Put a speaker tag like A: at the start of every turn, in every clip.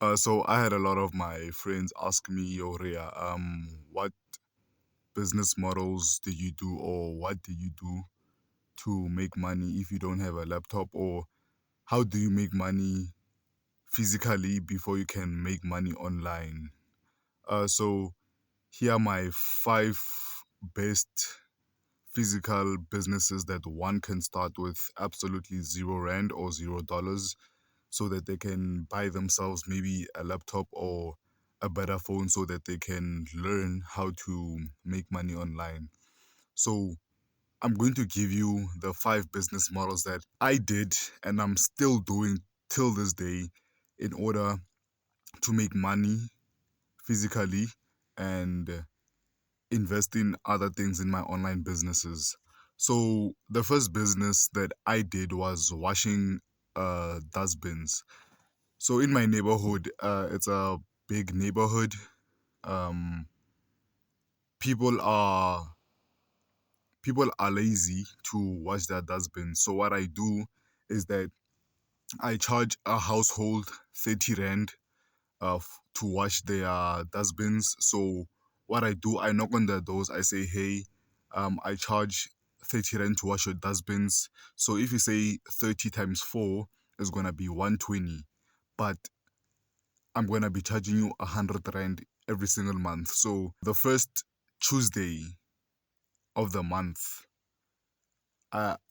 A: So I had a lot of my friends ask me, yo, Ria, what business models do you do, or what do you do to make money if you don't have a laptop, or how do you make money physically before you can make money online? So here are my five best physical businesses that one can start with absolutely zero rand or $0 so that they can buy themselves maybe a laptop or a better phone so that they can learn how to make money online. So I'm going to give you the five business models that I did and I'm still doing till this day in order to make money physically and invest in other things in my online businesses. So the first business that I did was washing dustbins. So in my neighborhood, it's a big neighborhood. Um, people are people are lazy to wash their dustbins. So what I do is that I charge a household 30 rand to wash their dustbins. So what I do, I knock on their doors. I say, hey, I charge 30 rand to wash your dustbins. So if you say 30 times 4 is gonna be 120, but I'm gonna be charging you 100 rand every single month. So the first Tuesday of the month,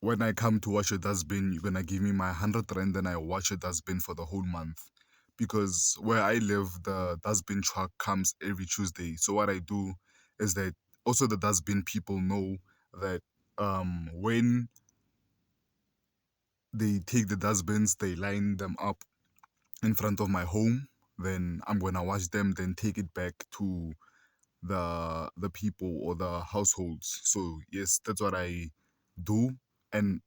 A: when I come to wash your dustbin, you're gonna give me my 100 rand, then I wash your dustbin for the whole month. Because where I live, the dustbin truck comes every Tuesday. So what I do is that also the dustbin people know that when they take the dustbins, they line them up in front of my home. Then I'm gonna wash them, then take it back to the people or the households. So yes, that's what I do, and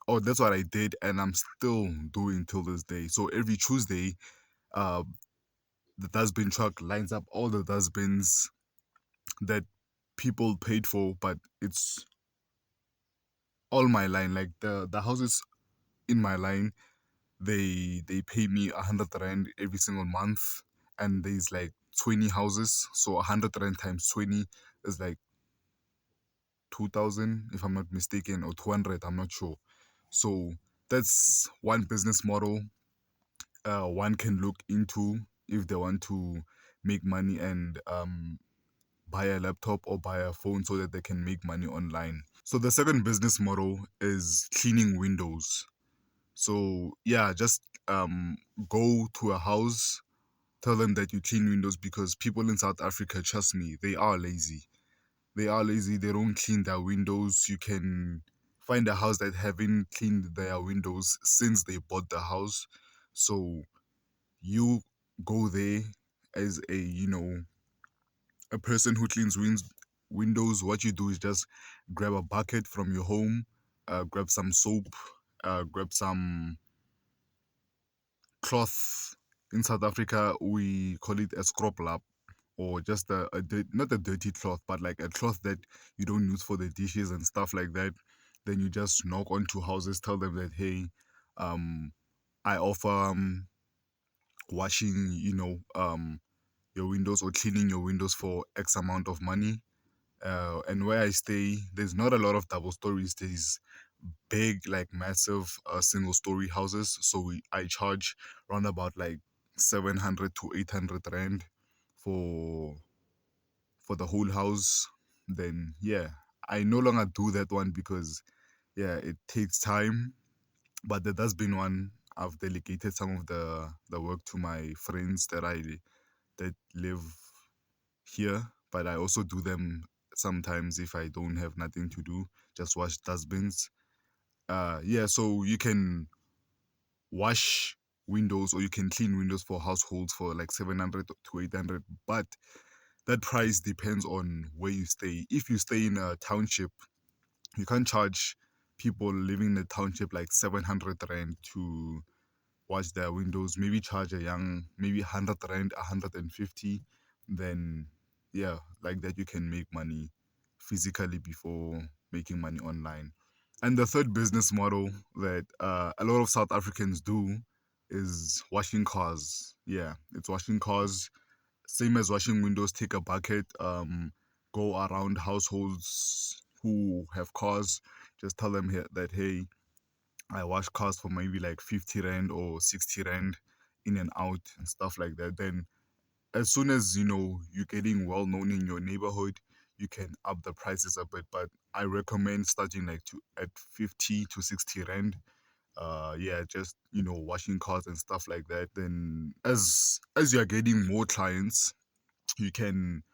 A: that's what I did, and I'm still doing till this day. So every Tuesday, uh, the dustbin truck lines up all the dustbins that people paid for, but it's all my line. Like the houses in my line, they pay me 100 rand every single month, and there's like 20 houses, so 100 rand times 20 is like 2,000 if I'm not mistaken, or 200, I'm not sure. So that's one business model one can look into if they want to make money and buy a laptop or buy a phone so that they can make money online. So the second business model is cleaning windows. So yeah, just go to a house, tell them that you clean windows, because people in South Africa, trust me, they are lazy. They are lazy. They don't clean their windows. You can find a house that haven't cleaned their windows since they bought the house. So you go there as a person who cleans windows. What you do is just grab a bucket from your home, grab some soap, grab some cloth. In South Africa, we call it a scrub lap, or just not a dirty cloth, but like a cloth that you don't use for the dishes and stuff like that. Then you just knock onto houses, tell them that, hey, um, I offer washing, your windows or cleaning your windows for X amount of money. And where I stay, there's not a lot of double stories. There's big, like massive single story houses. So I charge around about like 700 to 800 rand for the whole house. Then yeah, I no longer do that one because yeah, it takes time. But the dustbin one, I've delegated some of the work to my friends that live here, but I also do them sometimes if I don't have nothing to do, just wash dustbins. Yeah, so you can wash windows or you can clean windows for households for like 700 to 800, but that price depends on where you stay. If you stay in a township, you can't charge people living in the township like 700 rand to wash their windows. Maybe charge maybe 100 rand, 150. Then yeah, like that you can make money physically before making money online. And the third business model that a lot of South Africans do, is washing cars. Yeah, it's washing cars. Same as washing windows. Take a bucket, go around households who have cars. Just tell them that hey, I wash cars for maybe like 50 rand or 60 rand in and out and stuff like that. Then as soon as you're getting well known in your neighborhood, you can up the prices a bit. But I recommend starting like to at 50 to 60 rand. Yeah, just washing cars and stuff like that. Then as you're getting more clients, you can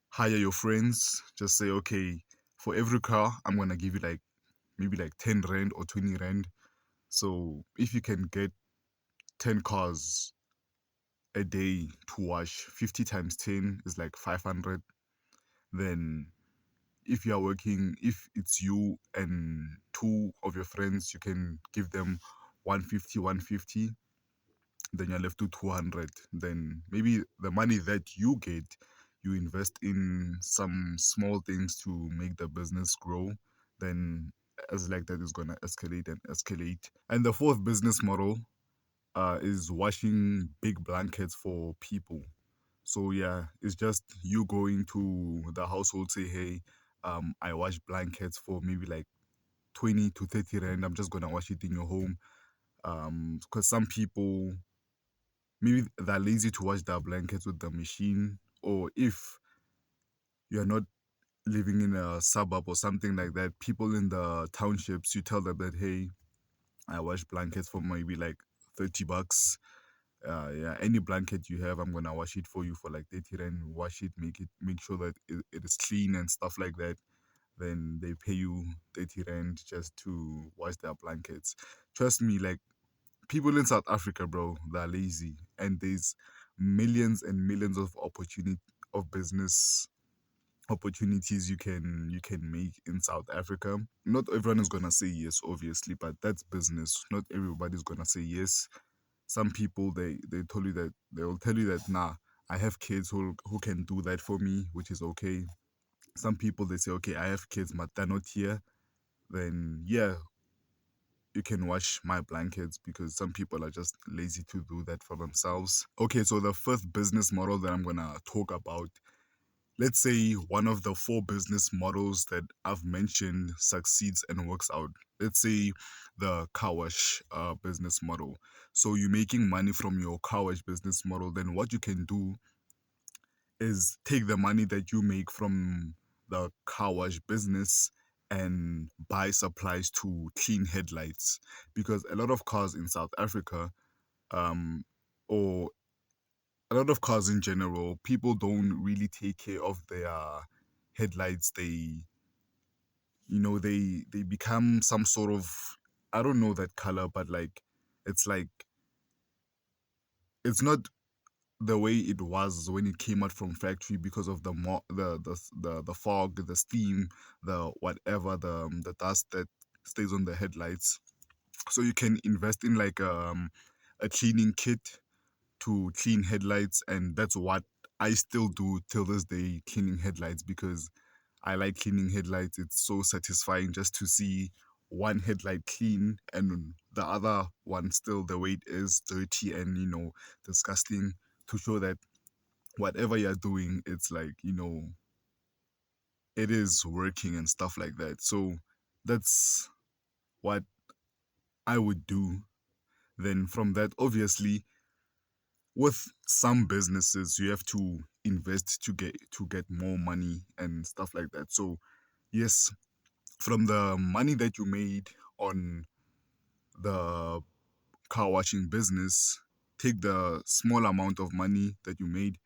A: hire your friends. Just say, okay, for every car I'm gonna give you like maybe like 10 rand or 20 rand. So if you can get 10 cars a day to wash, 50 times 10 is like 500. Then if you are working, if it's you and two of your friends, you can give them 150, 150. Then you're left to 200. Then maybe the money that you get, you invest in some small things to make the business grow. Then as like that is gonna escalate and escalate. And the fourth business model is washing big blankets for people. So yeah, it's just you going to the household, say, hey, I wash blankets for maybe like 20 to 30 rand. I'm just gonna wash it in your home. Because some people maybe they're lazy to wash their blankets with the machine, or if you're not living in a suburb or something like that, people in the townships, you tell them that hey, I wash blankets for maybe like 30 bucks. Yeah, any blanket you have, I'm gonna wash it for you for like 30 rand. Wash it, make sure that it is clean and stuff like that. Then they pay you 30 rand just to wash their blankets. Trust me, like people in South Africa, bro, they're lazy, and there's millions and millions of opportunity of business opportunities you can make in South Africa. Not everyone is gonna say yes, obviously, but that's business. Not everybody's gonna say yes. Some people they will tell you that nah, I have kids who can do that for me, which is okay. Some people they say, okay, I have kids, but they're not here. Then yeah, you can wash my blankets, because some people are just lazy to do that for themselves. Okay, so the fifth business model that I'm gonna talk about, let's say one of the four business models that I've mentioned succeeds and works out. Let's say the car wash business model. So you're making money from your car wash business model. Then what you can do is take the money that you make from the car wash business and buy supplies to clean headlights, because a lot of cars in South Africa, um, or a lot of cars in general, people don't really take care of their headlights. They become some sort of, I don't know that color, but like it's not the way it was when it came out from factory, because of the fog, the steam, the whatever, the dust that stays on the headlights. So you can invest in like a cleaning kit to clean headlights, and that's what I still do till this day, cleaning headlights, because I like cleaning headlights. It's so satisfying just to see one headlight clean and the other one still the way it is, dirty and disgusting, to show that whatever you're doing, it's like it is working and stuff like that. So that's what I would do. Then from that, obviously, with some businesses you have to invest to get more money and stuff like that. So yes, from the money that you made on the car washing business, take the small amount of money that you made,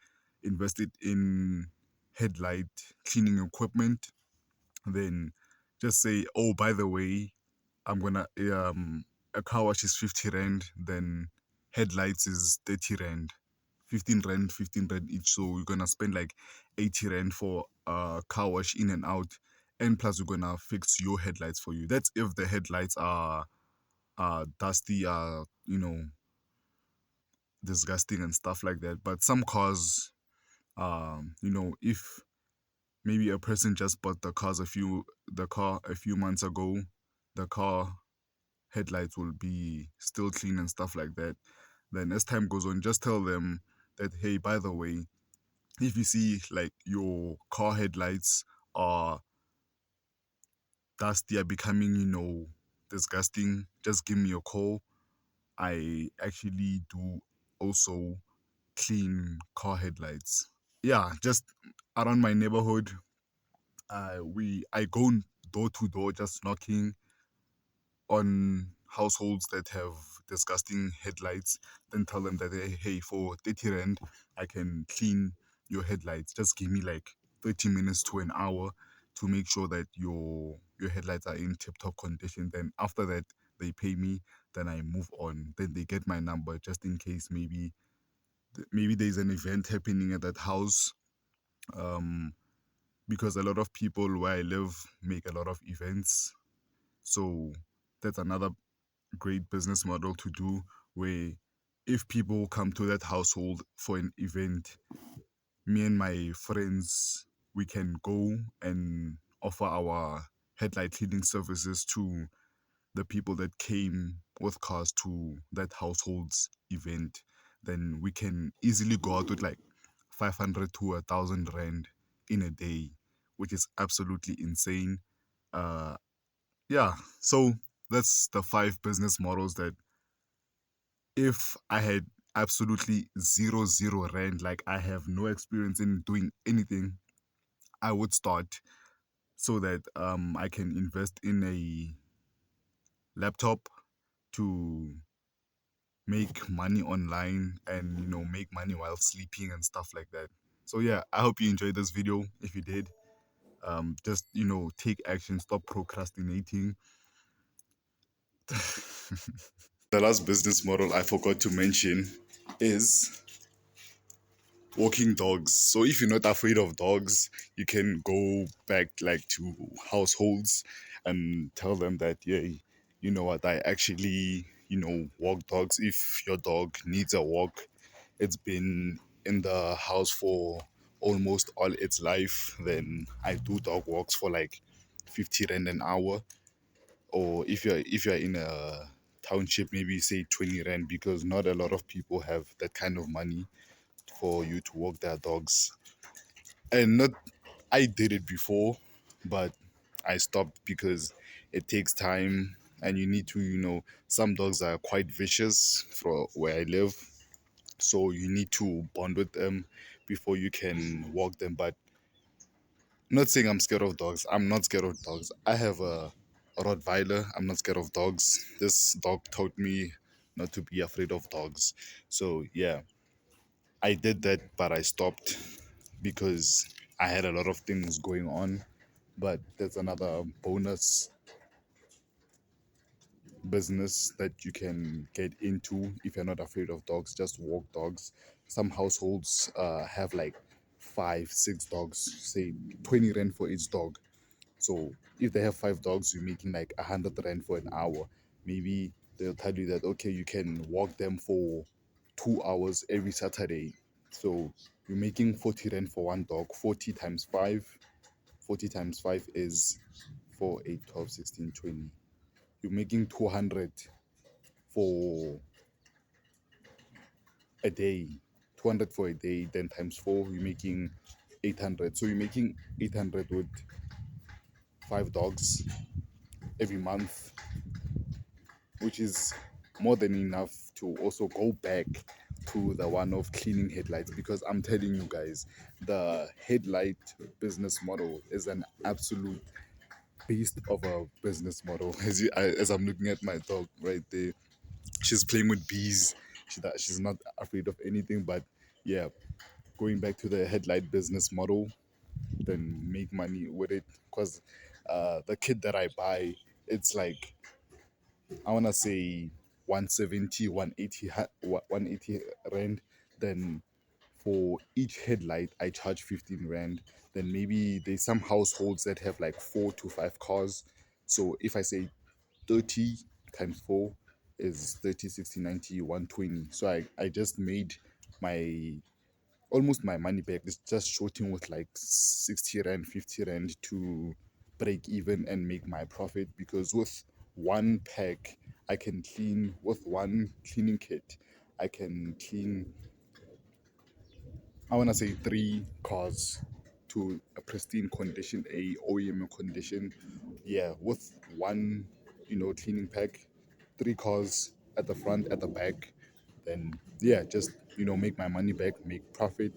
A: invest it in headlight cleaning equipment. Then just say, oh, by the way, I'm gonna a car wash is 50 rand, then headlights is 30 rand, 15 rand, 15 rand each. So you're gonna spend like 80 rand for a car wash in and out, and plus you're gonna fix your headlights for you. That's if the headlights are dusty, disgusting and stuff like that. But some cars, if maybe a person just bought the car a few months ago, the car headlights will be still clean and stuff like that. Then as time goes on, just tell them that, hey, by the way, if you see like your car headlights are dusty, are becoming, disgusting, just give me a call. I actually do also clean car headlights. Yeah, just around my neighborhood, I go door to door, just knocking on households that have disgusting headlights, then tell them that, hey, for 30 rand, I can clean your headlights. Just give me like 30 minutes to an hour to make sure that your headlights are in tip top condition. Then after that, they pay me, then I move on. Then they get my number just in case maybe there's an event happening at that house. Um, because a lot of people where I live make a lot of events. So that's another great business model to do, where if people come to that household for an event, me and my friends, we can go and offer our headlight cleaning services to the people that came with cars to that household's event. Then we can easily go out with like 500 to 1,000 rand in a day, which is absolutely insane. uh yeah, so that's the five business models that if I had absolutely zero rand, like I have no experience in doing anything, I would start, so that I can invest in a laptop to make money online and make money while sleeping and stuff like that. So yeah, I hope you enjoyed this video. If you did, just take action, stop procrastinating. The last business model I forgot to mention is walking dogs. So if you're not afraid of dogs, you can go back like to households and tell them that, yeah, you know what, I actually, walk dogs. If your dog needs a walk, it's been in the house for almost all its life, then I do dog walks for like 50 rand an hour. Or if you're in a township, maybe say 20 rand, because not a lot of people have that kind of money for you to walk their dogs. And not, I did it before, but I stopped because it takes time and you need to, some dogs are quite vicious for where I live. So you need to bond with them before you can walk them. But not saying I'm scared of dogs. I'm not scared of dogs. I have a Rottweiler. I'm not scared of dogs. This dog taught me not to be afraid of dogs. So yeah, I did that, but I stopped because I had a lot of things going on. But there's another bonus business that you can get into if you're not afraid of dogs. Just walk dogs. Some households have like five, six dogs, say 20 rand for each dog. So if they have five dogs, you're making like 100 rand for an hour. Maybe they'll tell you that, okay, you can walk them for 2 hours every Saturday. So you're making 40 rand for one dog. 40 times 5. 40 times 5 is 4, 8, 12, 16, 20. You're making 200 for a day. 200 for a day, then times 4, you're making 800. So you're making 800 with 5 dogs every month, which is more than enough to also go back to the one of cleaning headlights. Because I'm telling you guys, the headlight business model is an absolute beast of a business model. As I'm looking at my dog right there, she's playing with bees. She's not afraid of anything. But yeah, going back to the headlight business model, then make money with it. Because the kit that I buy, it's like, I want to say 170, 180, 180 rand. Then for each headlight, I charge 15 rand. Then maybe there's some households that have like 4 to 5 cars. So if I say 30 times 4 is 30, 60, 90, 120. So I just made my almost my money back. It's just shorting with like 60 rand, 50 rand to break even and make my profit. Because with one pack, I can clean with one cleaning kit. I can clean, I want to say, 3 cars to a pristine condition, a OEM condition. Yeah, with one, cleaning pack, 3 cars at the front, at the back. Then, yeah, just, make my money back, make profit.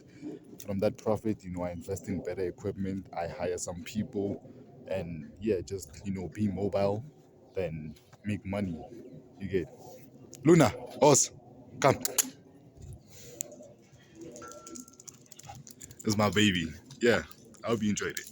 A: From that profit, I invest in better equipment. I hire some people and, yeah, just, be mobile, then make money. You get Luna, Oz, come. This is my baby. Yeah, I hope you enjoyed it.